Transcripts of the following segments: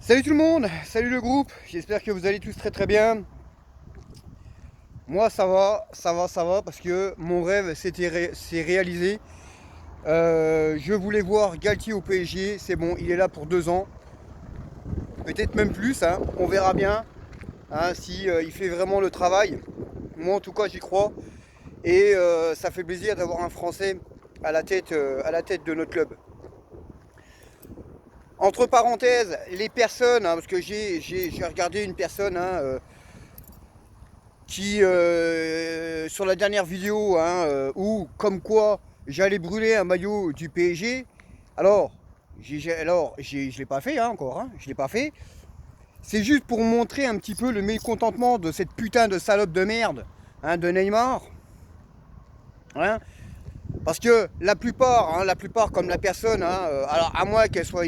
Salut tout le monde, salut le groupe, j'espère que vous allez tous très très bien. Moi ça va, parce que mon rêve s'est réalisé. Je voulais voir Galtier au PSG, c'est bon, il est là pour 2 ans, peut-être même plus, hein. On verra bien si il fait vraiment le travail. Moi en tout cas j'y crois, et ça fait plaisir d'avoir un Français à la tête de notre club. Entre parenthèses, les personnes, parce que j'ai regardé une personne qui, sur la dernière vidéo, où comme quoi j'allais brûler un maillot du PSG. Alors, je l'ai pas fait encore, je l'ai pas fait. C'est juste pour montrer un petit peu le mécontentement de cette putain de salope de merde, de Neymar. Hein. Parce que la plupart comme la personne, alors à moins qu'elle soit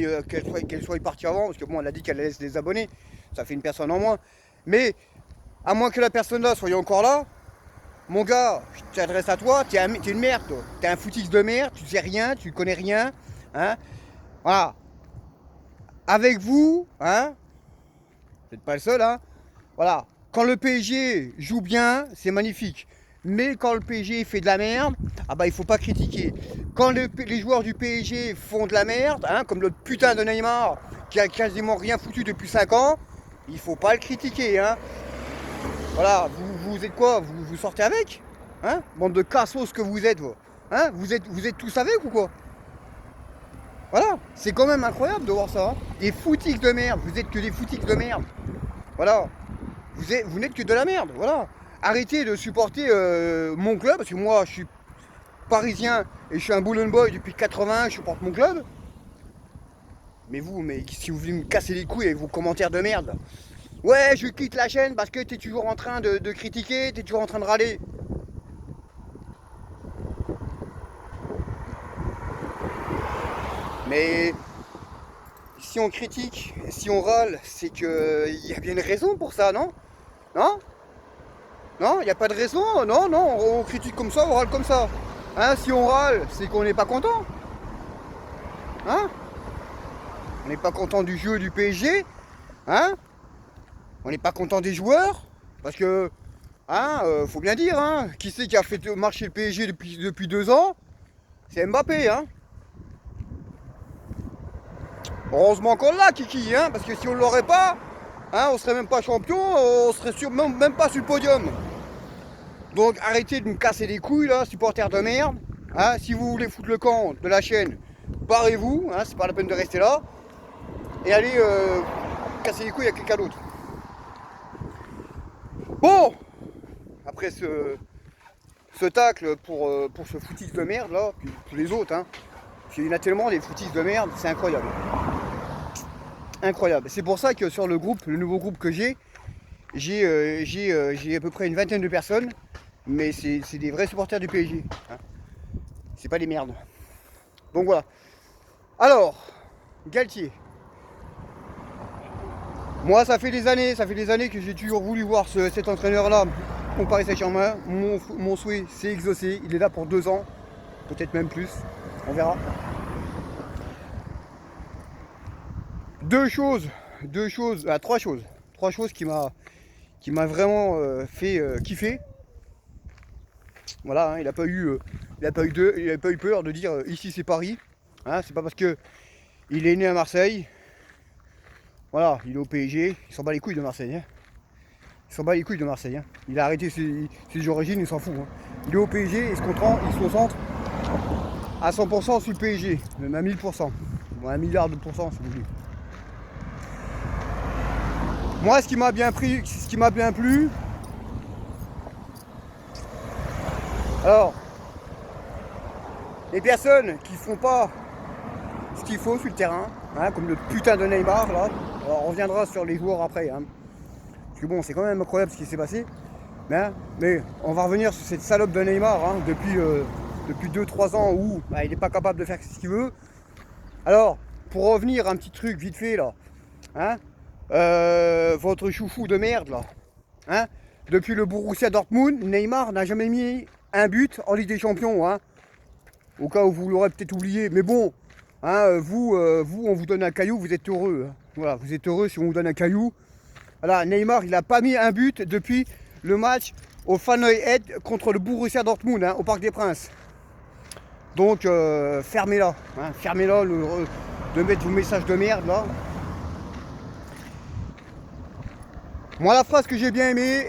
partie avant, parce que bon, elle a dit qu'elle laisse des abonnés, ça fait une personne en moins. Mais à moins que la personne là soit encore là, mon gars, je t'adresse à toi, t'es une merde, toi. T'es un foutix de merde, tu sais rien, tu connais rien. Hein. Voilà. Avec vous, vous n'êtes pas le seul, voilà. Quand le PSG joue bien, c'est magnifique. Mais quand le PSG fait de la merde, il faut pas critiquer. Quand les joueurs du PSG font de la merde, comme le putain de Neymar, qui a quasiment rien foutu depuis 5 ans, il faut pas le critiquer, Voilà, vous êtes quoi, vous sortez avec, bande de cassos que vous êtes, vous. Vous êtes tous avec ou quoi? Voilà, c'est quand même incroyable de voir ça. Des foutiques de merde, vous êtes que des foutiques de merde. Voilà, vous n'êtes que de la merde, voilà. Arrêtez de supporter mon club, parce que moi je suis parisien et je suis un Boulogne Boy depuis 80, je supporte mon club. Mais si vous voulez me casser les couilles avec vos commentaires de merde, ouais, je quitte la chaîne parce que t'es toujours en train de critiquer, t'es toujours en train de râler. Mais si on critique, si on râle, c'est qu'il y a bien une raison pour ça, non? Non? Non, il n'y a pas de raison, non, non, on critique comme ça, on râle comme ça. Si on râle, c'est qu'on n'est pas content. On n'est pas content du jeu du PSG, on n'est pas content des joueurs, parce que, faut bien dire, qui c'est qui a fait marcher le PSG depuis 2 ans? C'est Mbappé, Heureusement qu'on l'a, Kiki, parce que si on ne l'aurait pas, on serait même pas champion, on serait même pas sur le podium. Donc arrêtez de me casser les couilles là, supporters de merde. Si vous voulez foutre le camp de la chaîne, barrez-vous, c'est pas la peine de rester là. Et allez casser les couilles à quelqu'un d'autre. Bon, après ce tacle pour ce foutis de merde là, puis tous les autres, il y en a tellement des foutis de merde, c'est incroyable. Incroyable. C'est pour ça que sur le groupe, le nouveau groupe que j'ai à peu près une vingtaine de personnes, mais c'est des vrais supporters du PSG. C'est pas des merdes. Donc voilà. Alors, Galtier. Moi, ça fait des années que j'ai toujours voulu voir cet entraîneur-là au Paris Saint-Germain. Mon souhait s'est exaucé. Il est là pour 2 ans, peut-être même plus. On verra. Trois choses qui m'a vraiment fait kiffer. Voilà, il n'a pas eu peur de dire ici c'est Paris. C'est pas parce que il est né à Marseille. Voilà, il est au PSG, il s'en bat les couilles de Marseille. Il s'en bat les couilles de Marseille. Il a arrêté ses origines, il s'en fout. Il est au PSG, il se concentre à 100% sur le PSG, même à 1000%. Bon, 1 milliard de pourcents si vous voulez. Moi, ce qui m'a bien plu, alors, les personnes qui font pas ce qu'il faut sur le terrain, comme le putain de Neymar là, alors on reviendra sur les joueurs après, parce que bon, c'est quand même incroyable ce qui s'est passé, mais on va revenir sur cette salope de Neymar depuis 2-3 ans où il n'est pas capable de faire ce qu'il veut. Alors, pour revenir un petit truc vite fait là, votre chouchou de merde là, depuis le Borussia Dortmund, Neymar n'a jamais mis un but en Ligue des Champions, au cas où vous l'aurez peut-être oublié, mais bon, Hein, vous, on vous donne un caillou, vous êtes heureux. Hein. Voilà, vous êtes heureux si on vous donne un caillou. Voilà, Neymar, il n'a pas mis un but depuis le match au Fanøy contre le Borussia Dortmund, hein, au Parc des Princes. Donc, fermez-la. Hein, fermez-la de mettre vos messages de merde, là. Moi, la phrase que j'ai bien aimée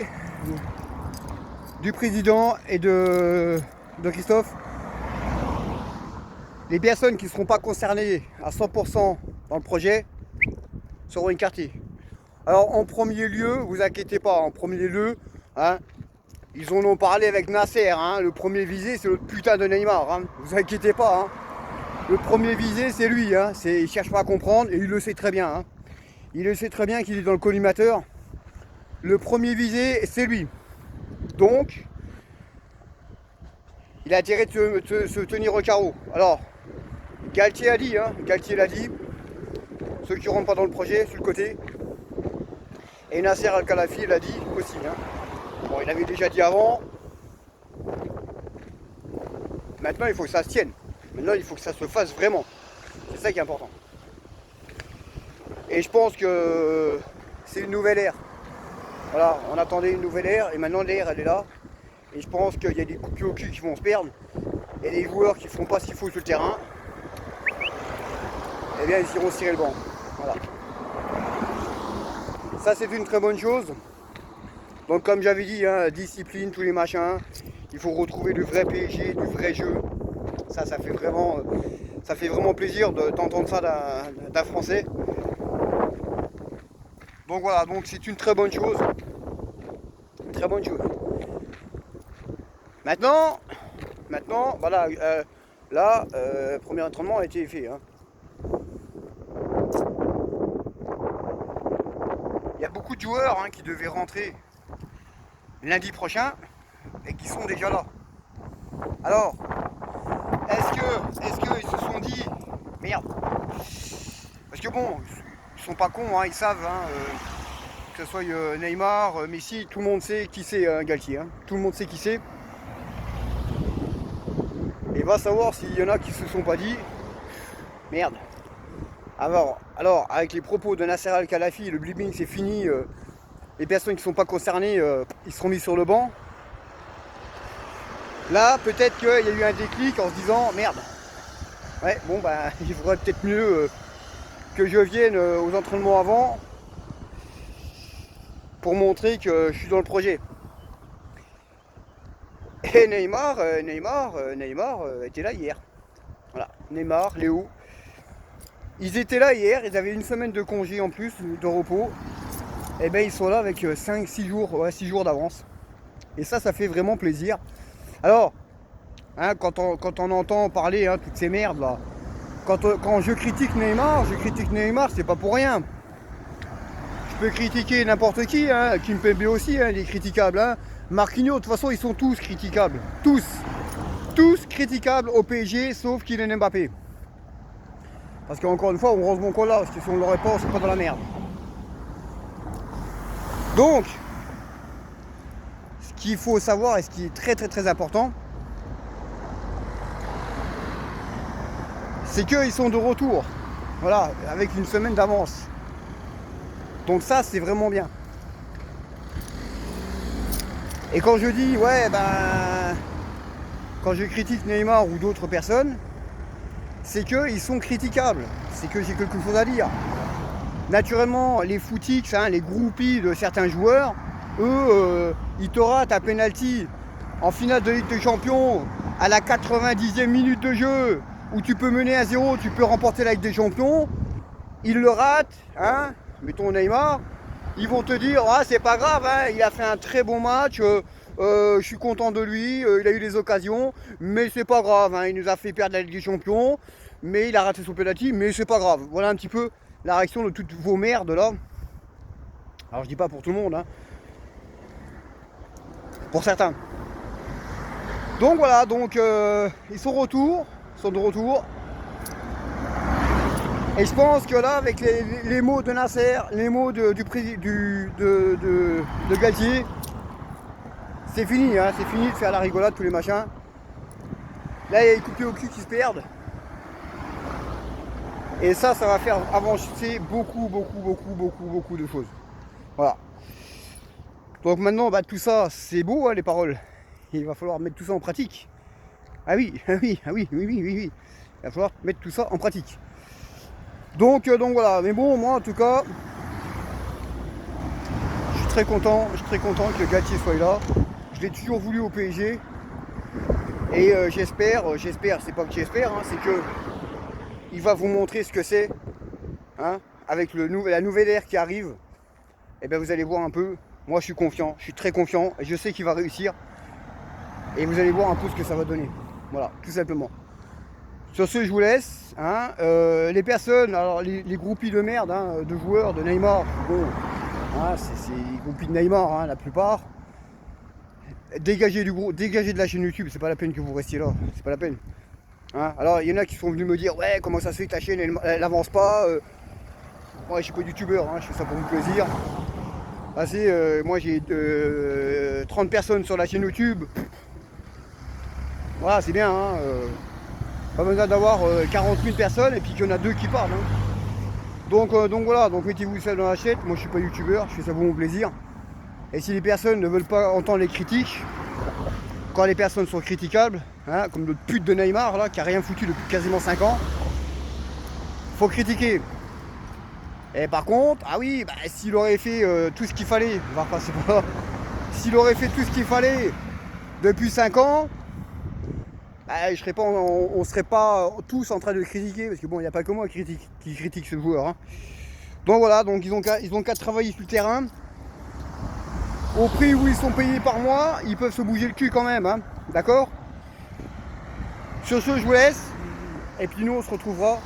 du président et de Christophe, les personnes qui ne seront pas concernées à 100% dans le projet seront écartées. Alors en premier lieu, vous inquiétez pas, en premier lieu, hein, ils en ont parlé avec Nasser, hein, le premier visé c'est le putain de Neymar, hein, vous inquiétez pas, hein, le premier visé c'est lui, hein, il cherche pas à comprendre et il le sait très bien, hein. Il le sait très bien qu'il est dans le collimateur, le premier visé c'est lui, donc il a intérêt de se tenir au carreau. Alors, Galtier a dit, hein, Galtier l'a dit, ceux qui ne rentrent pas dans le projet, sur le côté. Et Nasser Al-Khelaifi l'a dit aussi. Hein. Bon, il avait déjà dit avant. Maintenant, il faut que ça se tienne. Maintenant, il faut que ça se fasse vraiment. C'est ça qui est important. Et je pense que c'est une nouvelle ère. Voilà, on attendait une nouvelle ère et maintenant l'ère, elle est là. Et je pense qu'il y a des coups de pied au cul qui vont se perdre. Et des joueurs qui ne feront pas ce qu'il faut sur le terrain. Eh bien, ils iront se tirer le banc. Voilà. Ça, c'est une très bonne chose. Donc, comme j'avais dit, hein, discipline, tous les machins. Il faut retrouver le vrai PSG, du vrai jeu. Ça fait vraiment plaisir d'entendre ça d'un Français. Donc voilà, donc c'est une très bonne chose. Très bonne chose. Maintenant, voilà, premier entraînement a été fait. Hein. Il y a beaucoup de joueurs hein, qui devaient rentrer lundi prochain et qui sont déjà là. Alors, est-ce qu'ils se sont dit merde? Parce que bon, ils sont pas cons, hein, ils savent, hein, que ce soit Neymar, Messi, tout le monde sait qui c'est Galtier. Hein, tout le monde sait qui c'est. Et va savoir s'il y en a qui se sont pas dit merde. Alors, avec les propos de Nasser Al-Khelaifi, le blibbing c'est fini, les personnes qui ne sont pas concernées, ils seront mis sur le banc. Là, peut-être qu'il y a eu un déclic en se disant merde. Ouais, bon, bah, il faudrait peut-être mieux que je vienne aux entraînements avant pour montrer que je suis dans le projet. Et Neymar était là hier. Voilà, Neymar, Léo. Ils étaient là hier, ils avaient une semaine de congé en plus, de repos. Et bien ils sont là avec 5-6 jours, ouais, 6 jours d'avance. Et ça fait vraiment plaisir. Alors, hein, quand on entend parler hein, toutes ces merdes là, quand je critique Neymar, c'est pas pour rien. Je peux critiquer n'importe qui, hein, Kimpembe aussi, hein, il est critiquable. Hein. Marquinhos, de toute façon, ils sont tous critiquables. Tous critiquables au PSG, sauf Kylian Mbappé. Parce qu'encore une fois, heureusement qu'on l'a, parce que si on ne l'aurait pas, on serait pas dans la merde. Donc, ce qu'il faut savoir, et ce qui est très très très important, c'est qu'ils sont de retour. Voilà, avec une semaine d'avance. Donc ça, c'est vraiment bien. Et quand je dis, ouais, ben, quand je critique Neymar ou d'autres personnes, c'est qu'ils sont critiquables, c'est que j'ai quelque chose à dire. Naturellement, les footix, hein, les groupies de certains joueurs, eux, ils te ratent un penalty en finale de Ligue des Champions à la 90e minute de jeu, où tu peux mener à 0, tu peux remporter la Ligue des Champions. Ils le ratent, hein, mettons Neymar, ils vont te dire, ah, c'est pas grave, hein, il a fait un très bon match, je suis content de lui, il a eu des occasions, mais c'est pas grave, hein, il nous a fait perdre la Ligue des Champions, mais il a raté son penalty, mais c'est pas grave. Voilà un petit peu la réaction de toutes vos merdes là. Alors je dis pas pour tout le monde, hein. Pour certains. Donc voilà, donc ils sont de retour. Et je pense que là, avec les mots de Nasser, les mots de Galtier, c'est fini, hein, c'est fini de faire la rigolade, tous les machins. Là, il y a les coupés au cul qui se perdent. Et ça va faire avancer beaucoup de choses. Voilà. Donc maintenant, bah, tout ça, c'est beau, hein, les paroles. Il va falloir mettre tout ça en pratique. Ah oui, oui. Il va falloir mettre tout ça en pratique. Donc voilà. Mais bon, moi, en tout cas, je suis très content que Galtier soit là. Je l'ai toujours voulu au PSG. Et j'espère, c'est pas que j'espère, hein, c'est que il va vous montrer ce que c'est, hein, avec la nouvelle ère qui arrive. Et bien vous allez voir un peu. Moi je suis confiant, je suis très confiant, et je sais qu'il va réussir. Et vous allez voir un peu ce que ça va donner. Voilà, tout simplement. Sur ce, je vous laisse. Hein, les personnes, alors les groupies de merde, hein, de joueurs, de Neymar, bon, hein, c'est les groupies de Neymar, hein, la plupart. Dégagez de la chaîne YouTube, c'est pas la peine que vous restiez là, c'est pas la peine. Hein, alors il y en a qui sont venus me dire, ouais, comment ça se fait que ta chaîne elle avance pas. Moi je suis pas youtubeur, hein, je fais ça pour mon plaisir. Moi j'ai 30 personnes sur la chaîne YouTube. Voilà, c'est bien, hein, pas besoin d'avoir 40 000 personnes et puis qu'il y en a deux qui parlent. Hein. Donc voilà, donc mettez-vous ça dans la chaîne. Moi je suis pas youtubeur, je fais ça pour mon plaisir. Et si les personnes ne veulent pas entendre les critiques, quand les personnes sont critiquables, hein, comme notre pute de Neymar là, qui a rien foutu depuis quasiment 5 ans, faut critiquer. Et par contre, ah oui, bah, s'il aurait fait tout ce qu'il fallait, on va repasser par là, s'il aurait fait tout ce qu'il fallait depuis 5 ans, bah, on serait pas tous en train de le critiquer, parce que bon, il n'y a pas que moi qui critique ce joueur. Hein. Donc voilà, donc ils ont qu'à travailler sur le terrain. Au prix où ils sont payés par mois, ils peuvent se bouger le cul quand même, hein, d'accord? Sur ce, je vous laisse, et puis nous on se retrouvera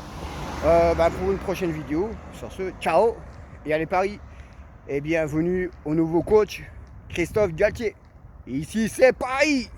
pour une prochaine vidéo. Sur ce, ciao, et allez Paris, et bienvenue au nouveau coach Christophe Galtier. Ici c'est Paris.